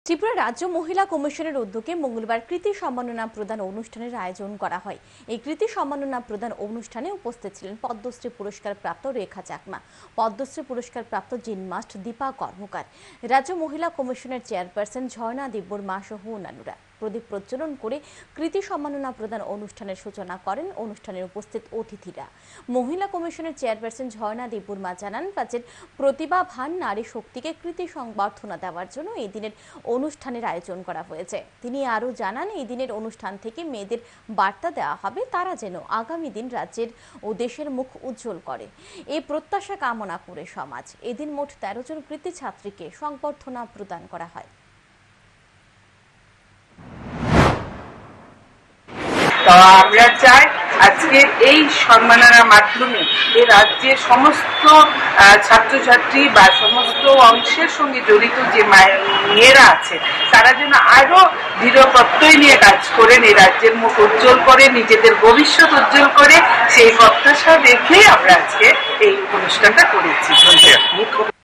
ত্রিপুরা রাজ্য মহিলা কমিশনের উদ্যোগে মঙ্গলবার কৃতি সম্মাননা প্রদান অনুষ্ঠানের আয়োজন করা হয়। এই কৃতি সম্মাননা প্রদান অনুষ্ঠানে উপস্থিত ছিলেন পদ্মশ্রী পুরস্কার প্রাপ্ত রেখা চাকমা, পদ্মশ্রী পুরস্কার প্রাপ্ত জিমনাস্ট দীপা কর্মকার, রাজ্য মহিলা কমিশনের চেয়ারপারসন ঝর্ণা দেববর্মা সহ অন্যান্যরা। প্রদীপ প্রজ্বলন করে কৃতি সম্মাননা প্রদান অনুষ্ঠানের সূচনা করেন অনুষ্ঠানের উপস্থিত অতিথিরা। মহিলা কমিশনের চেয়ারপারসন ঝর্ণা দেববর্মা জানান, রাজ্যের প্রতিভাবান নারী শক্তিকে কৃতি সংবর্ধনা দেওয়ার জন্য এই দিনের অনুষ্ঠানের আয়োজন করা হয়েছে। তিনি আরও জানান, এই দিনের অনুষ্ঠান থেকে মেয়েদের বার্তা দেওয়া হবে তারা যেন আগামী দিন রাজ্যের ও দেশের মুখ উজ্জ্বল করে। এই প্রত্যাশা কামনা করে সমাজ এদিন মোট 13 জন কৃতি ছাত্রীকে সংবর্ধনা প্রদান করা হয়। আমরা চাই আজকের এই সম্মাননার মাধ্যমে এই রাজ্যের সমস্ত ছাত্রছাত্রী বা সমস্ত অংশের সঙ্গে জড়িত যে মেয়েরা আছে তারা যেন আরো দৃঢ় প্রত্যয় নিয়ে কাজ করেন, এই রাজ্যের মুখ উজ্জ্বল করে, নিজেদের ভবিষ্যৎ উজ্জ্বল করে, সেই প্রত্যাশা রেখে আমরা আজকে এই অনুষ্ঠানটা করেছি।